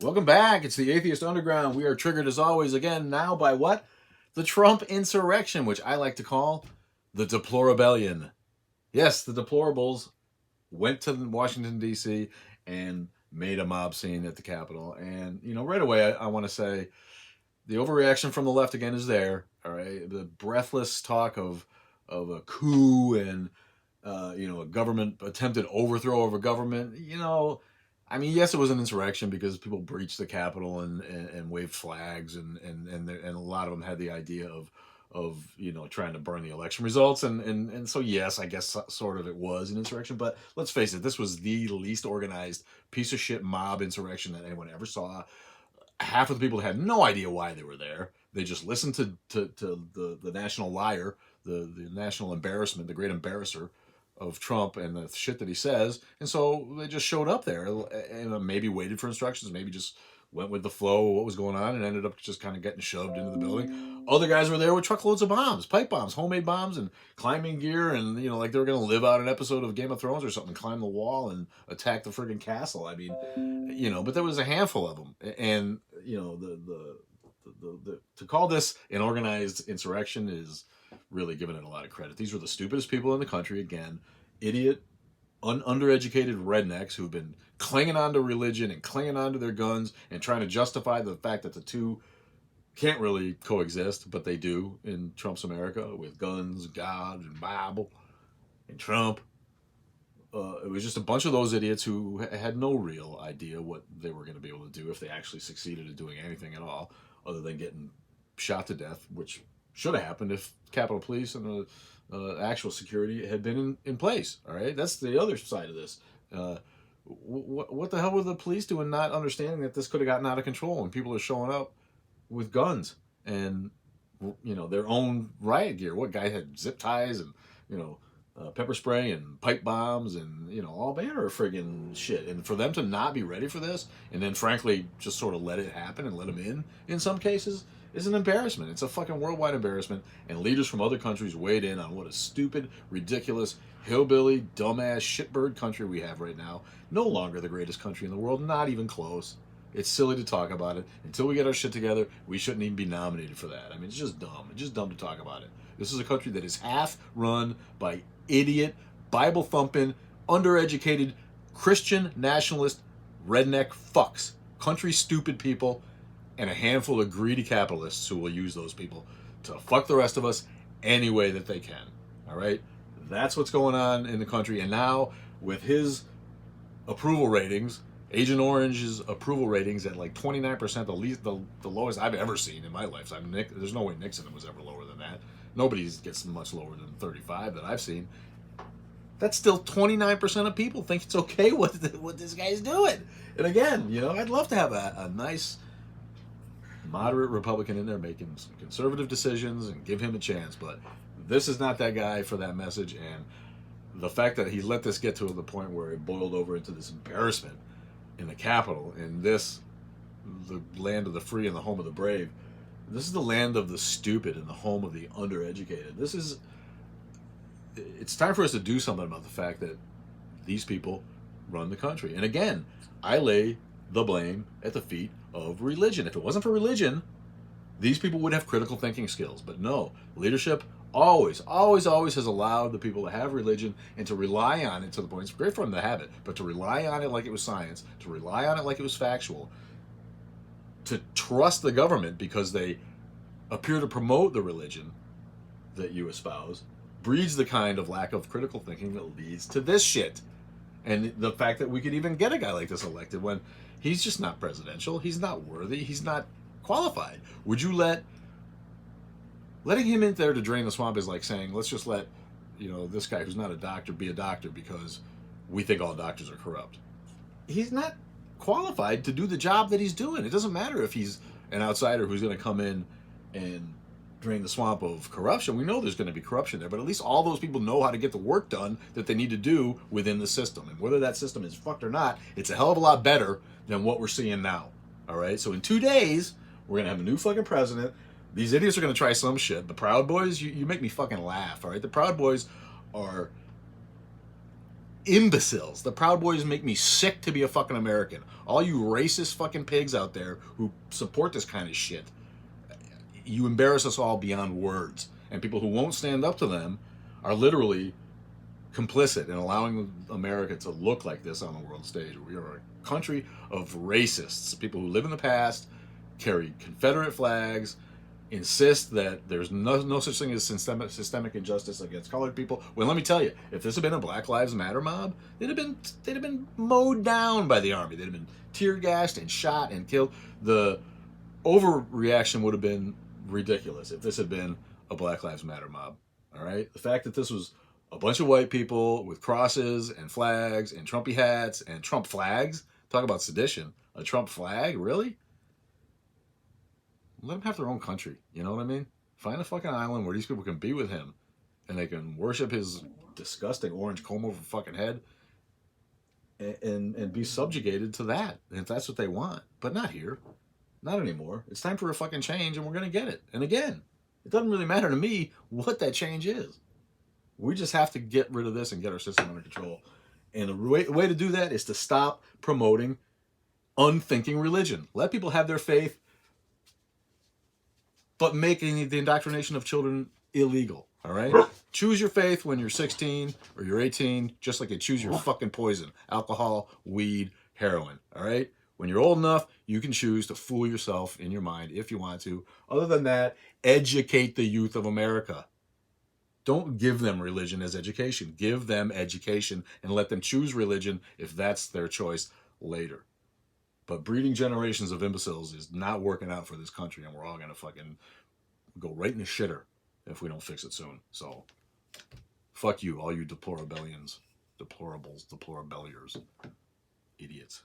Welcome back. It's the Atheist Underground. We are triggered as always again now by what? The Trump insurrection, which I like to call the Deplorabellion. Yes, the deplorables went to Washington, D.C. and made a mob scene at the Capitol. And, right away, I want to say the overreaction from the left again is there. All right. The breathless talk of a coup and, a government attempted overthrow of a government. Yes, it was an insurrection because people breached the Capitol and waved flags, and a lot of them had the idea of trying to burn the election results, and so yes, I guess sort of it was an insurrection. But let's face it, this was the least organized piece of shit mob insurrection that anyone ever saw. Half of the people had no idea why they were there. They just listened to the national liar, the national embarrassment, the great embarrasser of Trump and the shit that he says, and so they just showed up there and maybe waited for instructions, maybe just went with the flow of what was going on and ended up just kind of getting shoved into the building. Other guys were there with truckloads of bombs, pipe bombs, homemade bombs, and climbing gear, and like they were going to live out an episode of Game of Thrones or something, climb the wall and attack the friggin' castle. But there was a handful of them, and the to call this an organized insurrection is really giving it a lot of credit. These were the stupidest people in the country. Again, idiot, undereducated rednecks who've been clinging on to religion and clinging on to their guns and trying to justify the fact that the two can't really coexist, but they do in Trump's America with guns, God, and Bible, and Trump. It was just a bunch of those idiots who had no real idea what they were going to be able to do if they actually succeeded at doing anything at all, other than getting shot to death, which should have happened if Capitol Police and the actual security had been in place. All right, that's the other side of this. What the hell were the police doing, not understanding that this could have gotten out of control and people are showing up with guns and their own riot gear? What guy had zip ties and pepper spray and pipe bombs and all manner of friggin' shit, and for them to not be ready for this and then frankly just sort of let it happen and let them in some cases is an embarrassment. It's a fucking worldwide embarrassment, and leaders from other countries weighed in on what a stupid, ridiculous, hillbilly, dumbass, shitbird country we have right now. No longer the greatest country in the world, not even close. It's silly to talk about it. Until we get our shit together, we shouldn't even be nominated for that. It's just dumb. It's just dumb to talk about it. This is a country that is half run by idiot, Bible-thumping, undereducated, Christian nationalist, redneck fucks. Country stupid people, and a handful of greedy capitalists who will use those people to fuck the rest of us any way that they can. All right? That's what's going on in the country. And now, with his approval ratings, Agent Orange's approval ratings at like 29%, the lowest I've ever seen in my lifetime. There's no way Nixon was ever lower than that. Nobody gets much lower than 35 that I've seen. That's still 29% of people think it's okay what this guy's doing. And again, I'd love to have a nice, moderate Republican in there making some conservative decisions and give him a chance. But this is not that guy for that message. And the fact that he let this get to the point where it boiled over into this embarrassment in the Capitol, in the land of the free and the home of the brave. This is the land of the stupid and the home of the undereducated. It's time for us to do something about the fact that these people run the country. And again, I lay the blame at the feet of religion. If it wasn't for religion, these people would have critical thinking skills. But no, leadership always has allowed the people to have religion and to rely on it to the point. It's great for them to have it, but to rely on it like it was science, to rely on it like it was factual, to trust the government because they appear to promote the religion that you espouse, breeds the kind of lack of critical thinking that leads to this shit. And the fact that we could even get a guy like this elected when he's just not presidential, he's not worthy, he's not qualified. Would you letting him in there to drain the swamp is like saying, let's just let this guy who's not a doctor be a doctor because we think all doctors are corrupt. He's not qualified to do the job that he's doing. It doesn't matter if he's an outsider who's going to come in and drain the swamp of corruption. We know there's going to be corruption there, but at least all those people know how to get the work done that they need to do within the system. And whether that system is fucked or not, it's a hell of a lot better than what we're seeing now. All right? So in 2 days, we're going to have a new fucking president. These idiots are going to try some shit. The Proud Boys, you make me fucking laugh, all right? The Proud Boys are imbeciles. The Proud Boys make me sick to be a fucking American. All you racist fucking pigs out there who support this kind of shit, you embarrass us all beyond words. And people who won't stand up to them are literally complicit in allowing America to look like this on the world stage. We are a country of racists, people who live in the past, carry Confederate flags, insist that there's no such thing as systemic injustice against colored people. Well, let me tell you, if this had been a Black Lives Matter mob, they'd have been mowed down by the army. They'd have been tear gassed and shot and killed. The overreaction would have been ridiculous if this had been a Black Lives Matter mob. All right, the fact that this was a bunch of white people with crosses and flags and Trumpy hats and Trump flags. Talk about sedition. A Trump flag, really? Let them have their own country. You know what I mean? Find a fucking island where these people can be with him and they can worship his disgusting orange comb over fucking head and be subjugated to that if that's what they want. But not here. Not anymore. It's time for a fucking change and we're going to get it. And again, it doesn't really matter to me what that change is. We just have to get rid of this and get our system under control. And the way to do that is to stop promoting unthinking religion. Let people have their faith, but making the indoctrination of children illegal, all right? Choose your faith when you're 16 or you're 18, just like you choose your fucking poison, alcohol, weed, heroin, all right? When you're old enough, you can choose to fool yourself in your mind if you want to. Other than that, educate the youth of America. Don't give them religion as education. Give them education and let them choose religion if that's their choice later. But breeding generations of imbeciles is not working out for this country, and we're all going to fucking go right in the shitter if we don't fix it soon. So, fuck you, all you deplorabellions, deplorables, deplorabelliers, idiots.